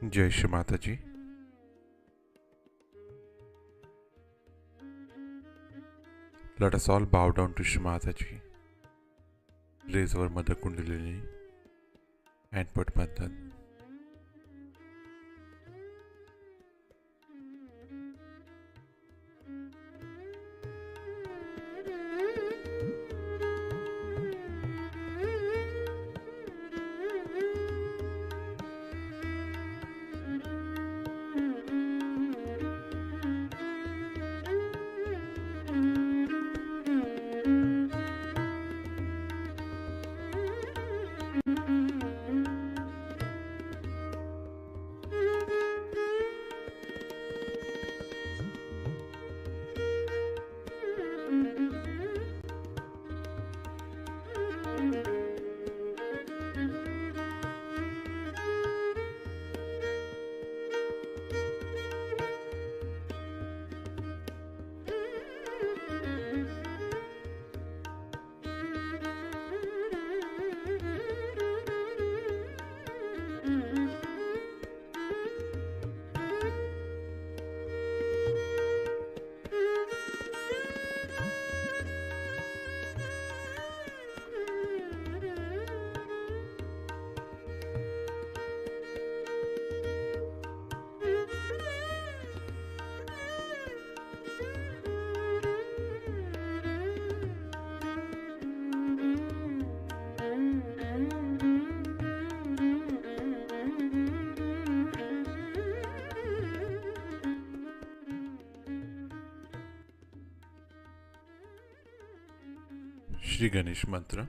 जय श्री माता जी। Let us all bow down to Shri Mataji. Raise our Mother Kundalini and put Bandhan. Shri Ganesh Mantra.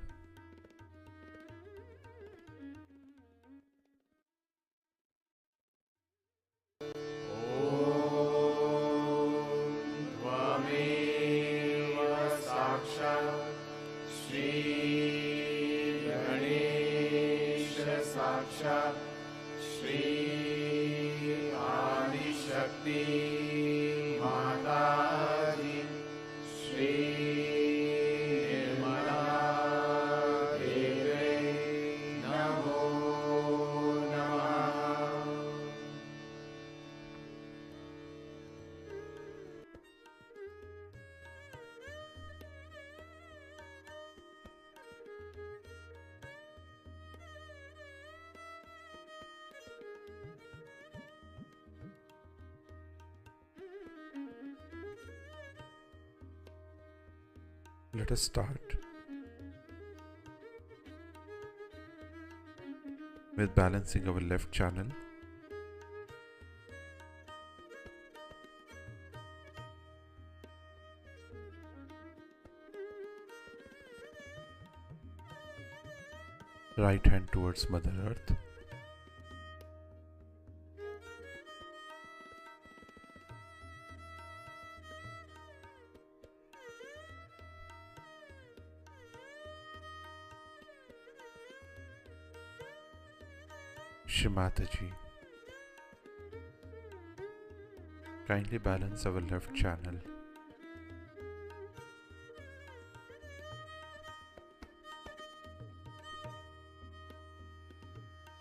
Let us start with balancing our left channel. Right hand towards Mother Earth. Shri Mataji, kindly balance our left channel.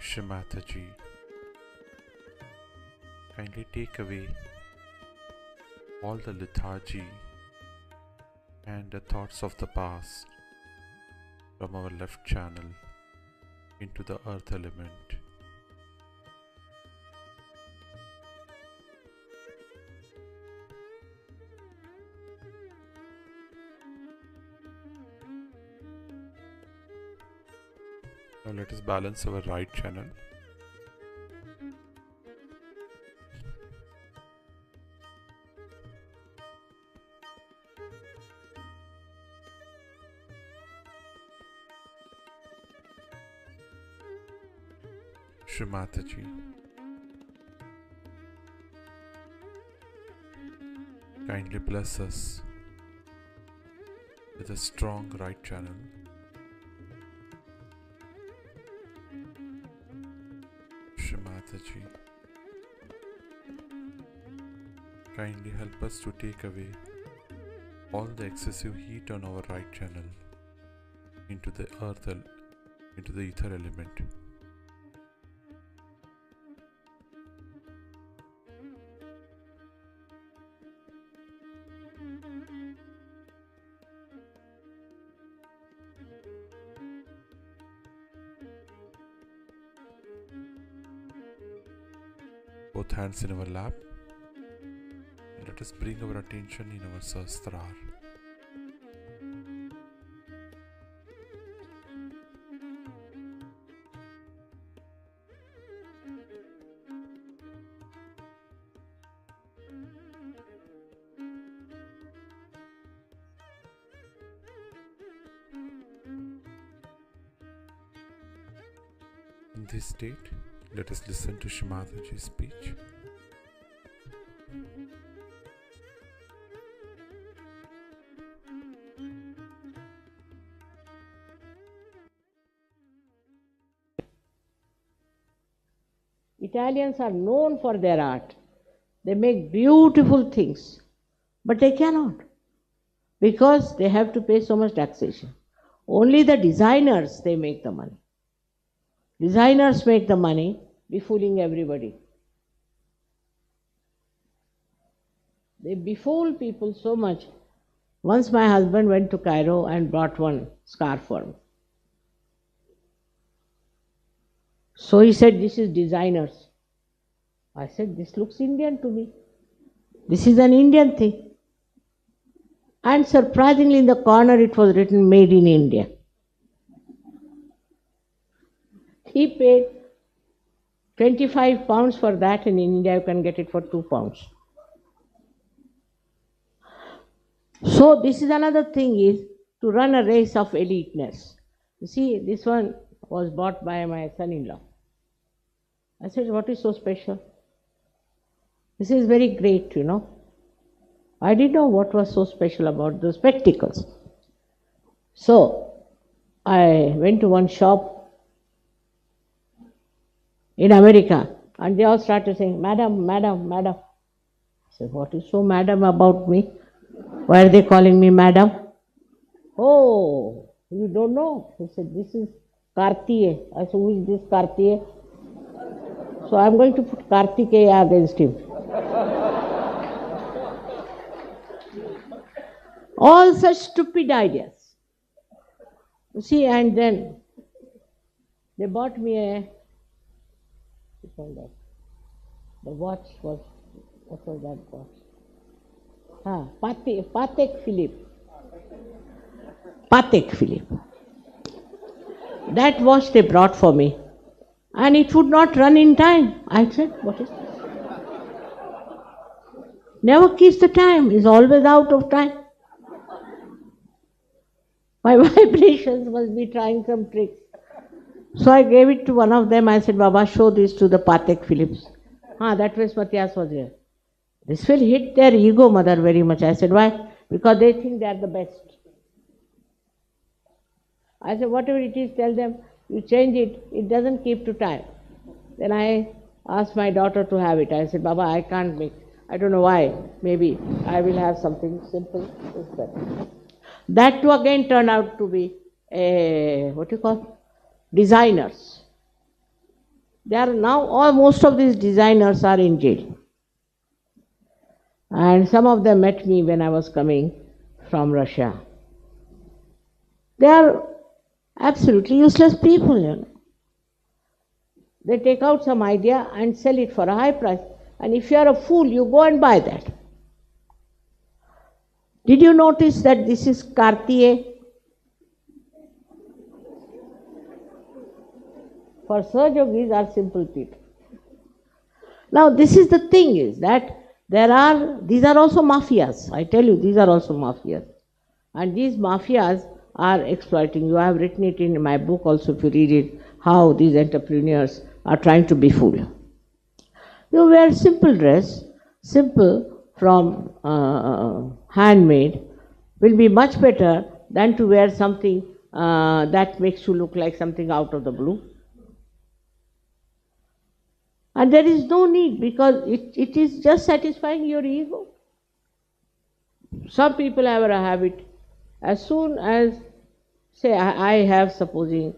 Shri Mataji, kindly take away all the lethargy and the thoughts of the past from our left channel into the earth element. Now let us balance our right channel. Shri Mataji, kindly bless us with a strong right channel. Shri Mataji, kindly help us to take away all the excessive heat on our right channel into the earth, into the ether element. Both hands in our lap, and let us bring our attention in our Sahasrara. In this state, let us listen to Shri Mataji's speech. Italians are known for their art. They make beautiful things, but they cannot because they have to pay so much taxation. Only the designers, they make the money. Designers make the money, befooling everybody. They befool people so much. Once my husband went to Cairo and brought one scarf for me. So he said, "This is designers." I said, "This looks Indian to me. This is an Indian thing." And surprisingly, in the corner it was written, "Made in India." He paid 25 pounds for that, and in India you can get it for 2 pounds. So this is another thing is, to run a race of eliteness. You see, this one was bought by my son-in-law. I said, what is so special? This is very great, you know. I didn't know what was so special about the spectacles. So, I went to one shop in America and they all started saying, Madam, Madam, Madam. I said, what is so madam about me? Why are they calling me madam? Oh, you don't know? He said, this is Kartiye. I said, who is this Kartiye? So I'm going to put Kartikeya against him. All such stupid ideas. You see, and then they bought me the watch was, what was that watch? Patek Philippe. Patek Philippe. That watch they brought for me. And it would not run in time. I said, what is this? Never keeps the time, is always out of time. My vibrations must be trying some tricks. So I gave it to one of them. I said, Baba, show this to the Patek Philips. That was Matthias was here. This will hit their ego, mother, very much. I said, why? Because they think they are the best. I said, whatever it is, tell them, you change it, it doesn't keep to time. Then I asked my daughter to have it. I said, Baba, I can't make, I don't know why. Maybe I will have something simple. That too again turned out to be designers. They are now, most of these designers are in jail. And some of them met me when I was coming from Russia. They are absolutely useless people, you know. They take out some idea and sell it for a high price. And if you are a fool, you go and buy that. Did you notice that this is Cartier? For Sir Yogis are simple people. Now this is the thing is that these are also mafias. I tell you, these are also mafias. And these mafias are exploiting. You have written it in my book also, if you read it, how these entrepreneurs are trying to befool you. You wear simple dress, simple from handmade, will be much better than to wear something that makes you look like something out of the blue. And there is no need, because it is just satisfying your ego. Some people have a habit, as soon as, say, I have, supposing,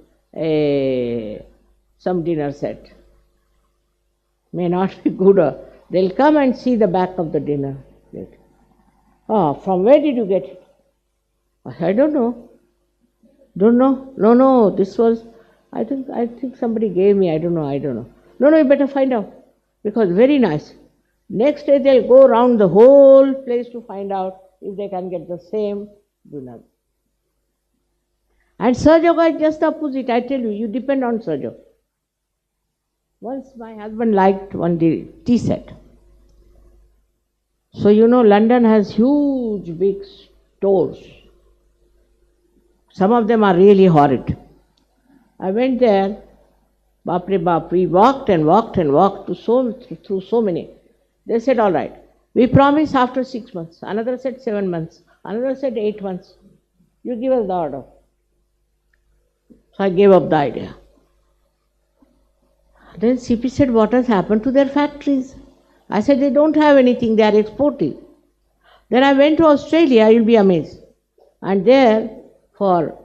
some dinner set, may not be good, they'll come and see the back of the dinner plate. From where did you get it? I don't know. Don't know? No, this was, I think somebody gave me, I don't know. No, you better find out, because very nice. Next day they'll go around the whole place to find out if they can get the same dinner. And Sir Yoga is just the opposite. I tell you, you depend on Sir Yoga. Once my husband liked one tea set. So you know, London has huge big stores. Some of them are really horrid. I went there, Bapre Bap, we walked and walked and walked through so many. They said, all right, we promise after 6 months. Another said 7 months. Another said 8 months. You give us the order. So I gave up the idea. Then CP said, what has happened to their factories? I said, they don't have anything, they are exporting. Then I went to Australia, you'll be amazed. And there, for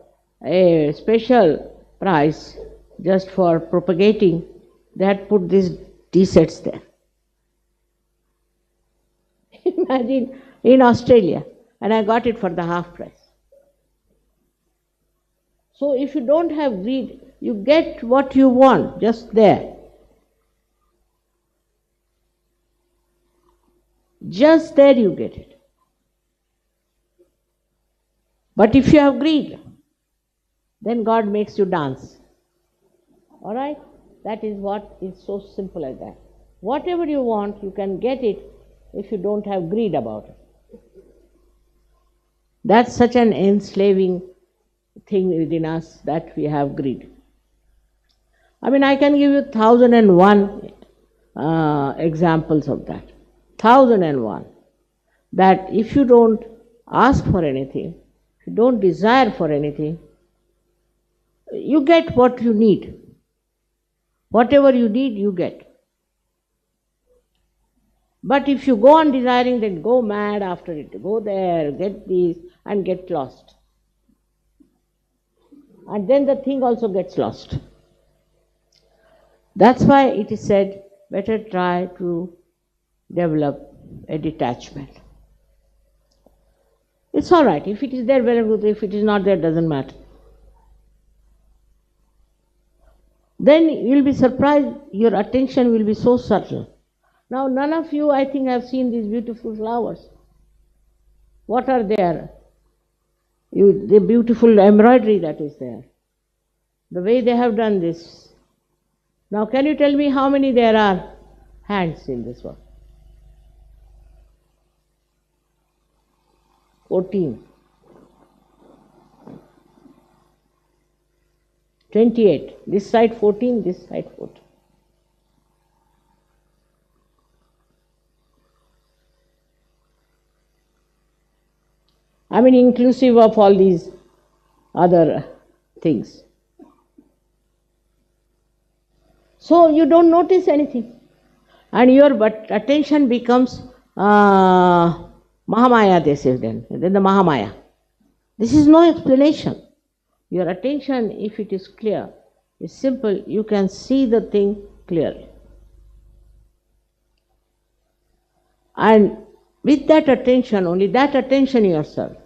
a special price, just for propagating, they had put these tea sets there. Imagine, in Australia, and I got it for the half price. So if you don't have greed, you get what you want just there. Just there you get it. But if you have greed, then God makes you dance. All right? That is what is so simple as that. Whatever you want, you can get it if you don't have greed about it. That's such an enslaving thing within us that we have greed. I mean, I can give you 1001 examples of that. 1001. That if you don't ask for anything, if you don't desire for anything, you get what you need. Whatever you need, you get. But if you go on desiring, then go mad after it. Go there, get this, and get lost. And then the thing also gets lost. That's why it is said, better try to develop a detachment. It's all right. If it is there, very good. If it is not there, doesn't matter. Then you'll be surprised, your attention will be so subtle. Now, none of you, I think, have seen these beautiful flowers. What are there? The beautiful embroidery that is there. The way they have done this. Now, can you tell me how many there are hands in this one? 14. 28. This side 14, this side 14. I mean, inclusive of all these other things. So you don't notice anything. And your attention becomes Mahamaya, they say then the Mahamaya. This is no explanation. Your attention, if it is clear, is simple, you can see the thing clearly. And with that attention, only that attention yourself,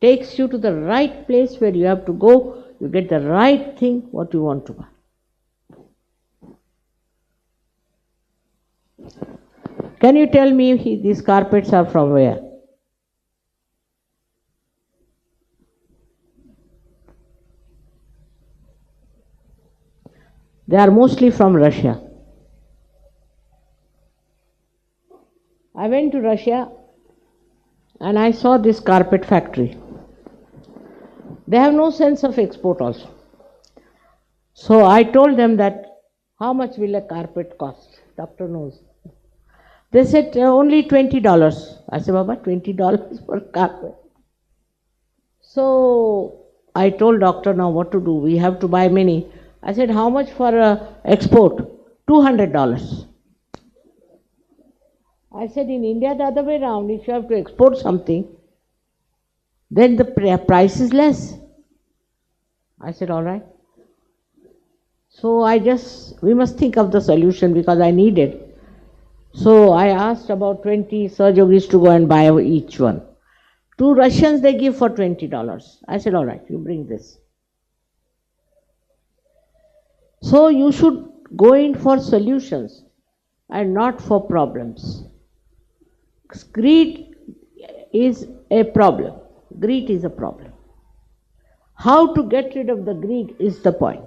takes you to the right place where you have to go, you get the right thing, what you want to buy. Can you tell me these carpets are from where? They are mostly from Russia. I went to Russia and I saw this carpet factory. They have no sense of export also. So I told them that, how much will a carpet cost? Doctor knows. They said only $20. I said, Baba, $20 for carpet. So I told doctor, now what to do? We have to buy many. I said, how much for export? $200. I said, in India the other way around, if you have to export something, then the price is less. I said, all right. So we must think of the solution because I need it. So I asked about 20 Sahajogis to go and buy each one. 2 Russians they give for $20. I said, all right, you bring this. So you should go in for solutions and not for problems. Greed is a problem. Greed is a problem. How to get rid of the greed is the point.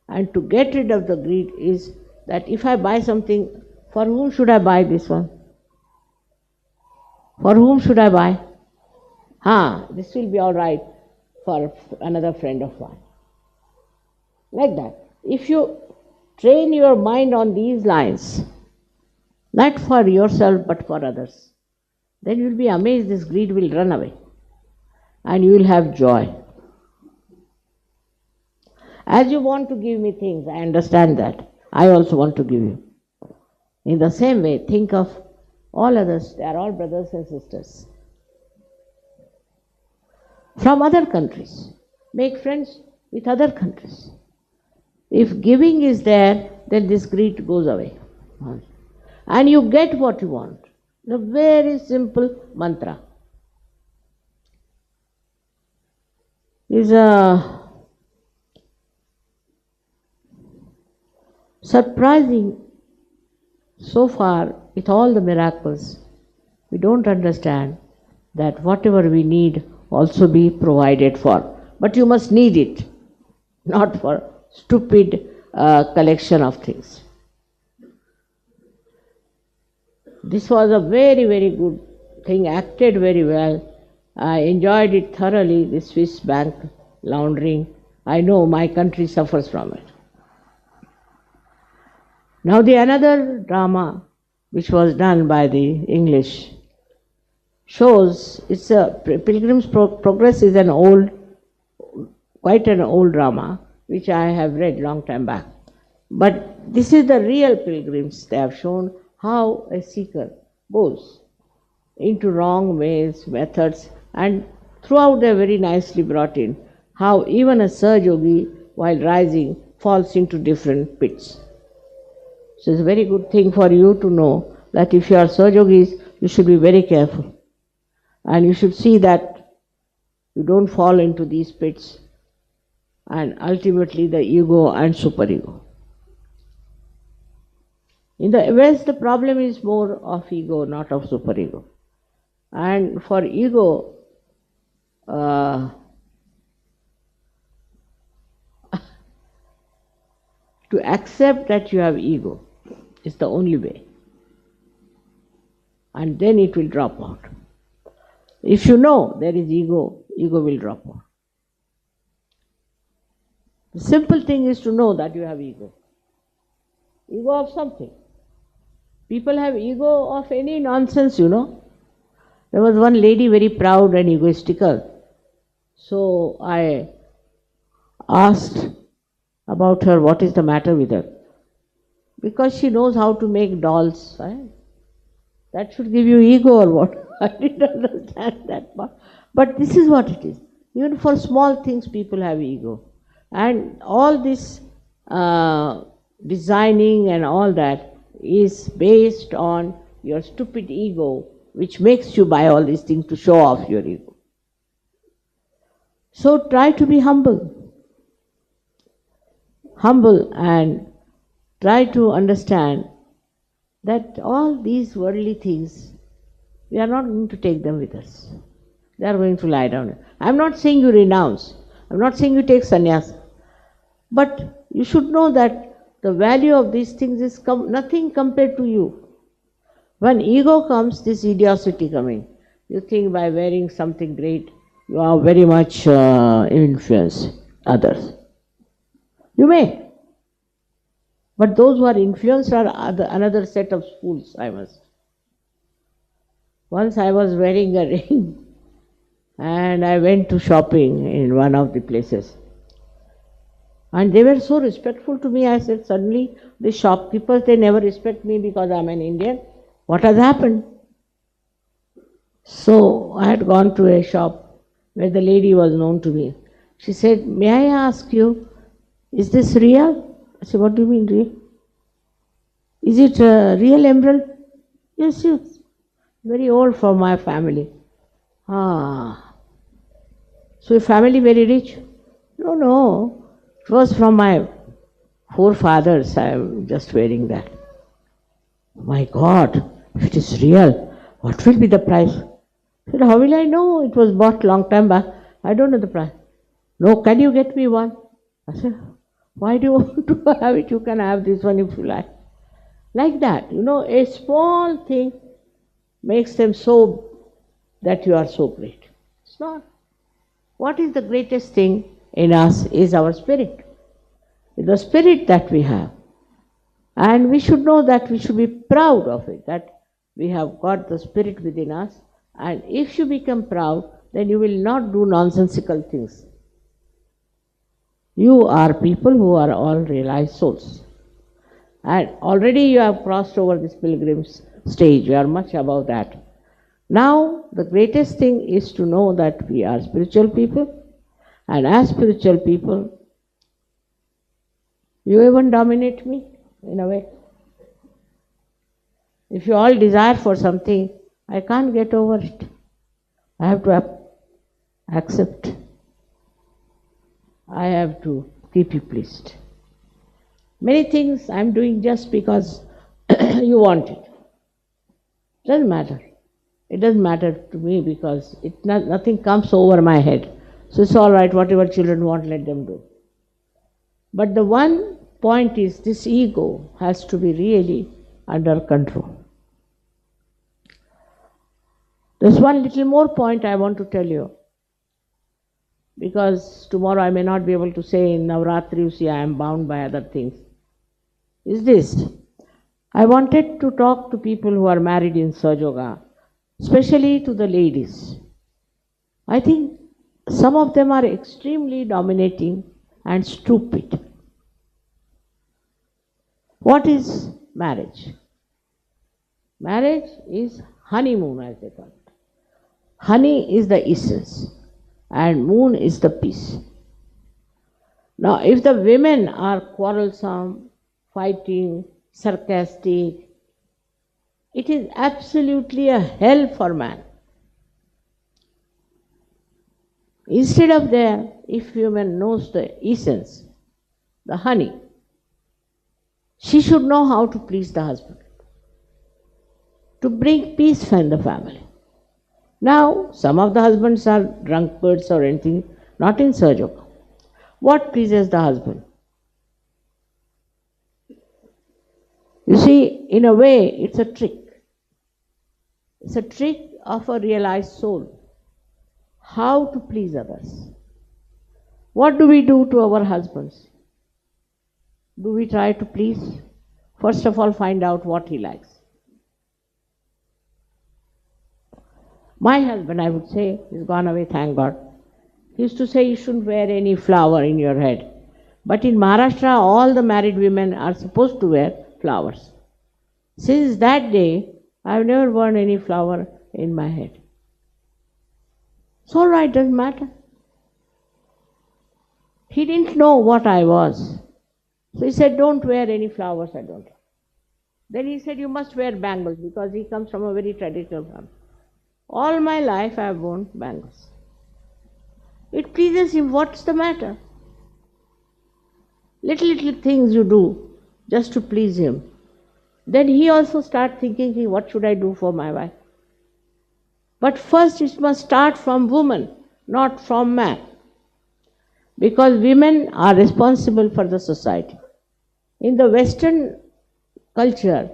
And to get rid of the greed is that if I buy something, for whom should I buy this one? For whom should I buy? This will be all right for another friend of mine. Like that. If you train your mind on these lines, not for yourself but for others, then you will be amazed this greed will run away and you will have joy. As you want to give me things, I understand that. I also want to give you. In the same way, think of all others, they are all brothers and sisters. From other countries, make friends with other countries. If giving is there, then this greed goes away. And you get what you want. A very simple mantra. Is surprising. So far, with all the miracles, we don't understand that whatever we need also be provided for. But you must need it, not for stupid collection of things. This was a very, very good thing acted very well. I enjoyed it thoroughly, the Swiss bank laundering. I know my country suffers from it. Now the another drama which was done by the English shows, it's a Pilgrim's Progress is quite an old drama which I have read long time back. But this is the real pilgrims. They have shown how a seeker goes into wrong ways, methods, and throughout they are very nicely brought in how even a Saj Yogi while rising falls into different pits. So it's a very good thing for you to know that if you are Saj Yogis, you should be very careful. And you should see that you don't fall into these pits and ultimately the ego and superego. In the West, the problem is more of ego, not of superego. And for ego, to accept that you have ego is the only way. And then it will drop out. If you know there is ego, ego will drop out. The simple thing is to know that you have ego. Ego of something. People have ego of any nonsense, you know. There was one lady very proud and egoistical. So I asked about her, what is the matter with her? Because she knows how to make dolls. Right? That should give you ego or what? I didn't understand that part. But this is what it is. Even for small things, people have ego. And all this designing and all that is based on your stupid ego, which makes you buy all these things to show off your ego. So try to be humble. Humble and try to understand that all these worldly things, we are not going to take them with us. They are going to lie down. I am not saying you renounce. I am not saying you take sannyas. But you should know that the value of these things is nothing compared to you. When ego comes, this idiocity coming. You think by wearing something great, you are very much influence others. You may. But those who are influenced are another set of fools, I must. Once I was wearing a ring and I went to shopping in one of the places. And they were so respectful to me. I said, suddenly the shopkeepers, they never respect me because I'm an Indian. What has happened? So I had gone to a shop where the lady was known to me. She said, may I ask you, is this real? I said, what do you mean real? Is it a real emerald? Yes, yes. Very old for my family. Ah. So your family very rich? No, no. It was from my forefathers. I am just wearing that. My God, if it is real, what will be the price? I said, how will I know? It was bought long time back. I don't know the price. No, can you get me one? I said, why do you want to have it? You can have this one if you like. Like that, you know, a small thing makes them so that you are so great. It's not. What is the greatest thing in us is our spirit. It's the spirit that we have. And we should know that we should be proud of it, that we have got the spirit within us. And if you become proud, then you will not do nonsensical things. You are people who are all realized souls. And already you have crossed over this pilgrim's stage. You are much above that. Now, the greatest thing is to know that we are spiritual people. And as spiritual people, you even dominate me in a way. If you all desire for something, I can't get over it. I have to accept. I have to keep you pleased. Many things I am doing just because you want it. Doesn't matter. It doesn't matter to me because nothing comes over my head. So it's all right, whatever children want, let them do. But the one point is this ego has to be really under control. There's one little more point I want to tell you, because tomorrow I may not be able to say in Navratri, you see, I am bound by other things. Is this: I wanted to talk to people who are married in Sahaja, especially to the ladies. I think some of them are extremely dominating and stupid. What is marriage? Marriage is honeymoon, as they call it. Honey is the essence, and moon is the peace. Now, if the women are quarrelsome, fighting, sarcastic, it is absolutely a hell for man. Instead of there, if woman knows the essence, the honey, she should know how to please the husband, to bring peace in the family. Now, some of the husbands are drunkards or anything, not in Sahaja. What pleases the husband? You see, in a way, it's a trick. It's a trick of a realized soul. How to please others. What do we do to our husbands? Do we try to please? First of all, find out what he likes. My husband, I would say, is gone away, thank God. He used to say you shouldn't wear any flower in your head. But in Maharashtra, all the married women are supposed to wear flowers. Since that day, I have never worn any flower in my head. It's all right, doesn't matter. He didn't know what I was. So he said, don't wear any flowers, I don't. Then he said, you must wear bangles, because he comes from a very traditional family. All my life I have worn bangles. It pleases him, what's the matter? Little things you do just to please him. Then he also starts thinking, what should I do for my wife? But first it must start from woman, not from man. Because women are responsible for the society. In the Western culture,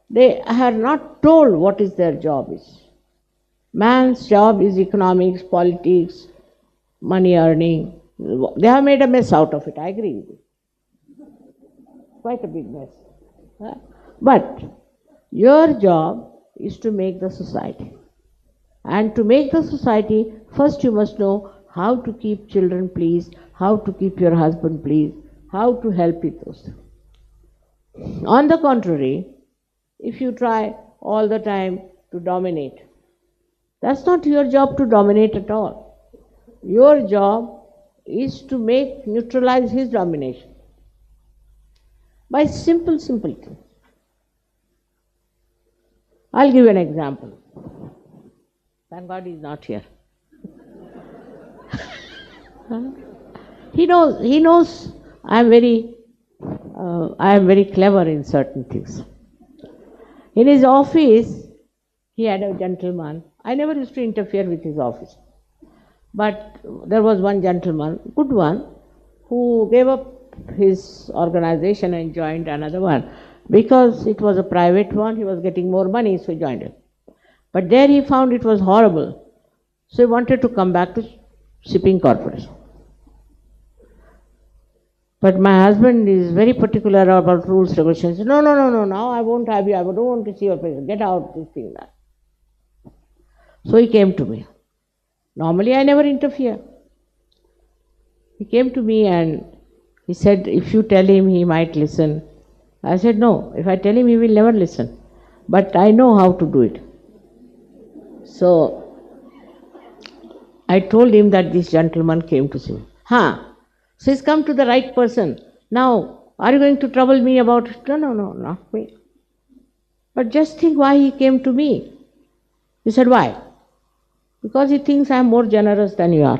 they are not told what is their job is. Man's job is economics, politics, money earning. They have made a mess out of it, I agree with you. Quite a big mess. But your job is to make the society. And to make the society, first you must know how to keep children pleased, how to keep your husband pleased, how to help with those. On the contrary, if you try all the time to dominate, that's not your job to dominate at all. Your job is to neutralize his domination by simple things. I'll give you an example. Thank God he's not here. He knows I am very clever in certain things. In his office, he had a gentleman. I never used to interfere with his office. But there was one gentleman, good one, who gave up his organization and joined another one. Because it was a private one, he was getting more money, so he joined it. But there he found it was horrible. So he wanted to come back to shipping corporation. But my husband is very particular about rules, regulations. No, now I won't have you, I don't want to see your face. Get out, this thing, that. So he came to me. Normally I never interfere. He came to me and he said, if you tell him, he might listen. I said, no, if I tell him, he will never listen. But I know how to do it. So I told him that this gentleman came to see me. So he's come to the right person. Now, are you going to trouble me about it? No, not me. But just think why he came to me. He said, why? Because he thinks I am more generous than you are.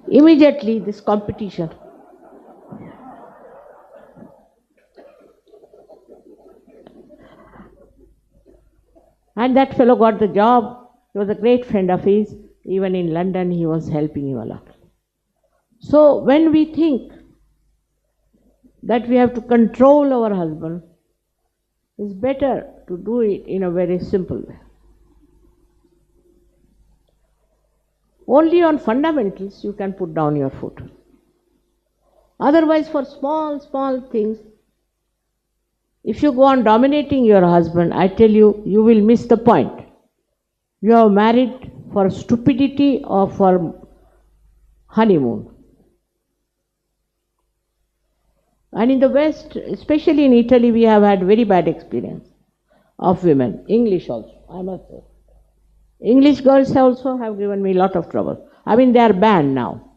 Immediately, this competition. And that fellow got the job. He was a great friend of his. Even in London, he was helping him a lot. So when we think that we have to control our husband, it's better to do it in a very simple way. Only on fundamentals you can put down your foot. Otherwise, for small, small things, if you go on dominating your husband, I tell you, you will miss the point. You are married for stupidity or for honeymoon. And in the West, especially in Italy, we have had very bad experience of women, English also, I must say. English girls also have given me a lot of trouble. I mean, they are banned now.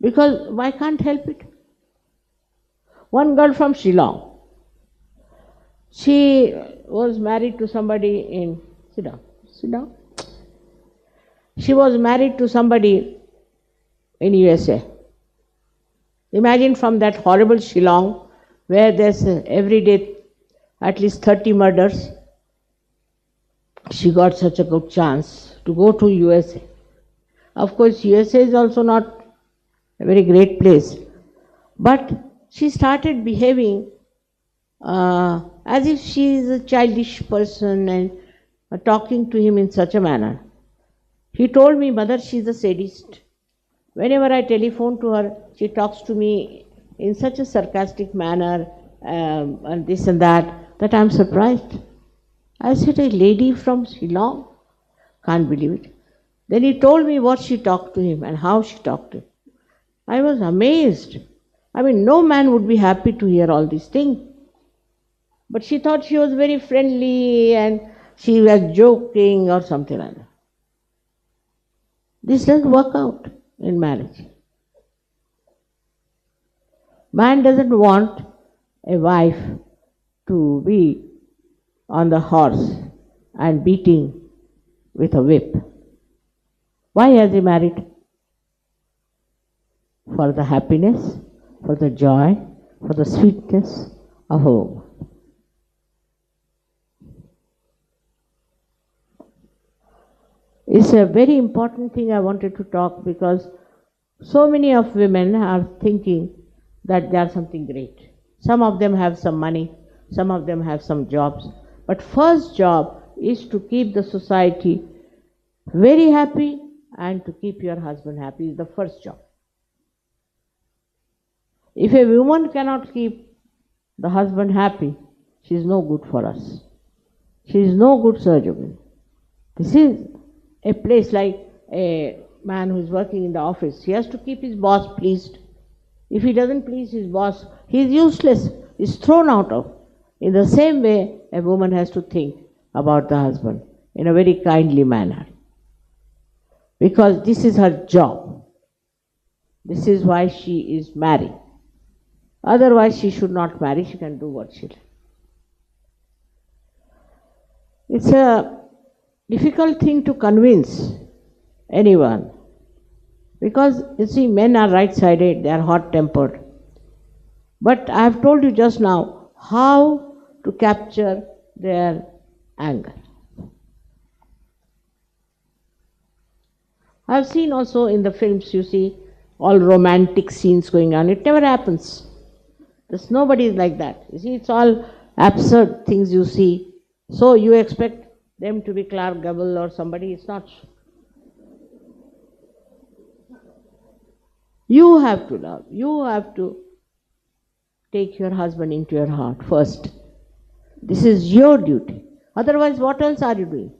Because I can't help it. One girl from Shillong, she was married to somebody in, sit down. She was married to somebody in USA. Imagine from that horrible Shillong, where there's every day at least 30 murders, she got such a good chance to go to USA. Of course, USA is also not a very great place, but she started behaving as if she is a childish person and talking to him in such a manner. He told me, Mother, she is a sadist. Whenever I telephone to her, she talks to me in such a sarcastic manner and this and that I am surprised. I said, a lady from Shillong? Can't believe it. Then he told me what she talked to him and how she talked to him. I was amazed. I mean, no man would be happy to hear all these things. But she thought she was very friendly and she was joking or something like that. This doesn't work out in marriage. Man doesn't want a wife to be on the horse and beating with a whip. Why has he married? For the happiness, for the joy, for the sweetness of a woman. It's a very important thing I wanted to talk, because so many of women are thinking that they are something great. Some of them have some money, some of them have some jobs. But first job is to keep the society very happy and to keep your husband happy is the first job. If a woman cannot keep the husband happy, she is no good for us. She is no good surgeon. This is a place like a man who is working in the office. He has to keep his boss pleased. If he doesn't please his boss, he is useless, he is thrown out of. In the same way, a woman has to think about the husband in a very kindly manner. Because this is her job. This is why she is married. Otherwise, she should not marry, she can do what she likes. It's a difficult thing to convince anyone. Because, you see, men are right-sided, they are hot-tempered. But I have told you just now how to capture their anger. I have seen also in the films, you see, all romantic scenes going on. It never happens. There's nobody like that. You see, it's all absurd things you see. So you expect them to be Clark Gable or somebody. It's not. You have to love. You have to take your husband into your heart first. This is your duty. Otherwise, what else are you doing?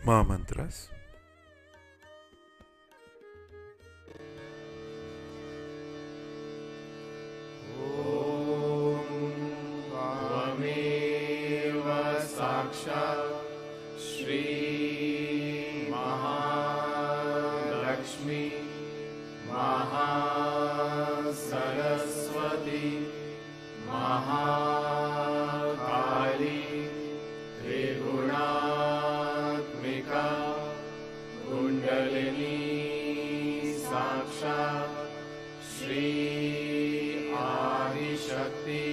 Mahamantras. Shri Mahalakshmi Mahasaraswati Mahakali Triguణಾತ್ಮಿಕಾ Kundalini Sakshat Shri Adishakti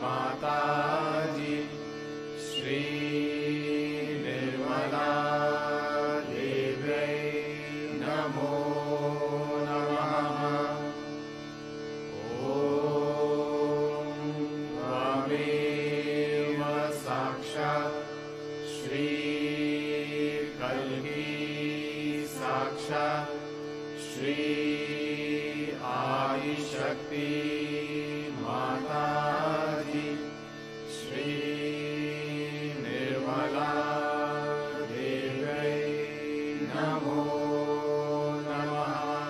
Mataji Shri Nirmala Devai Namo Namaha. Om Tvameva Sakshat Shri Kalki Sakshat Shri Adishakti Mataji Shri Nirmala Devai Namo Namaha.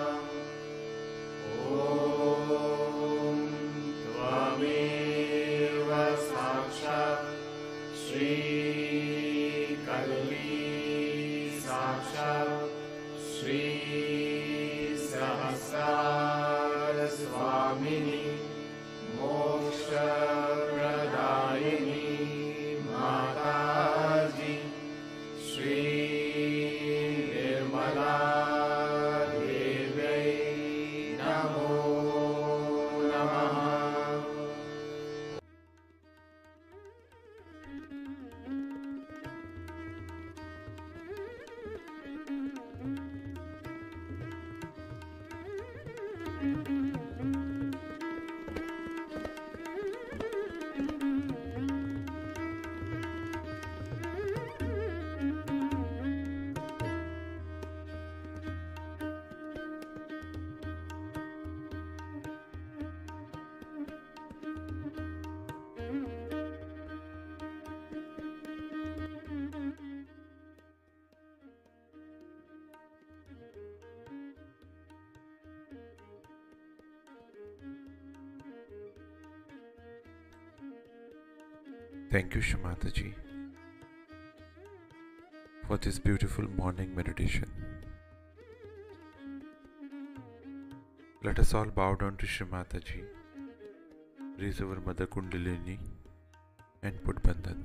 Om Tvameva Sakshat Shri Kalki Sakshat Shri Sahasrara Swamini Moksha Pradayini Mataji Shri Nirmala Devai Namo Namaha. Thank you, Shamataji, for this beautiful morning meditation. Let us all bow down to Shamataji, raise our Mother Kundalini, and put Bandhan.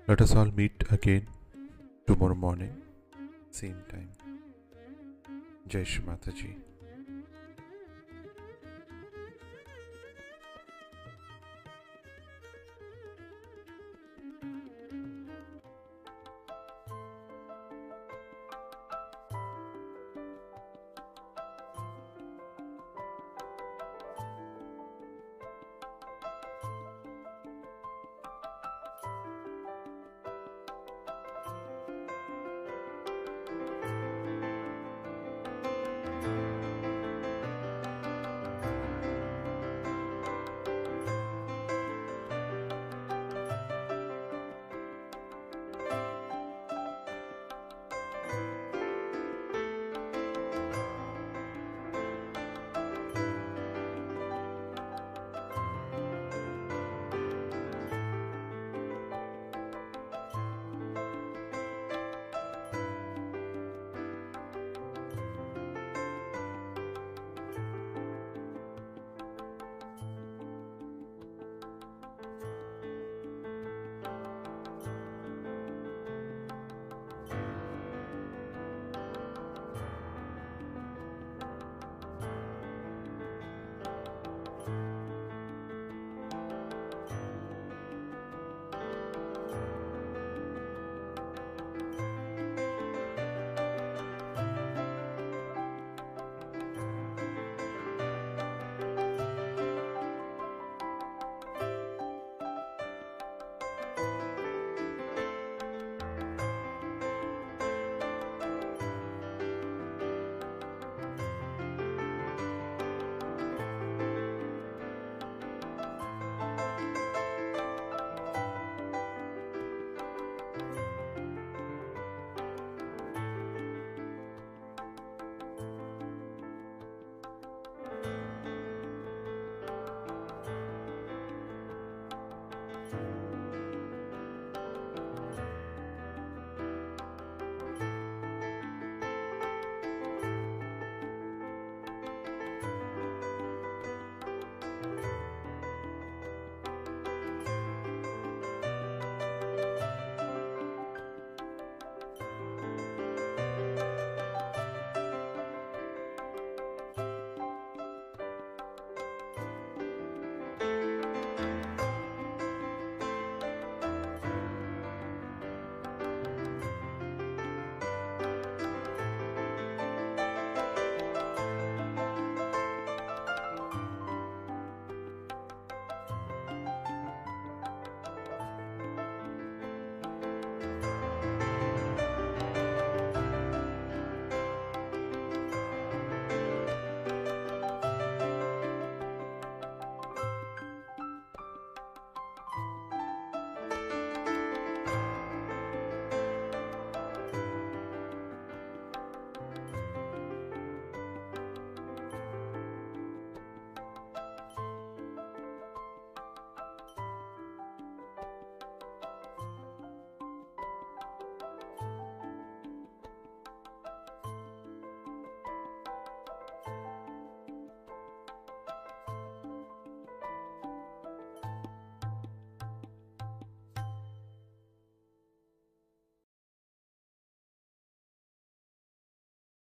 Let us all meet again tomorrow morning, same time. Jai Shri Mataji.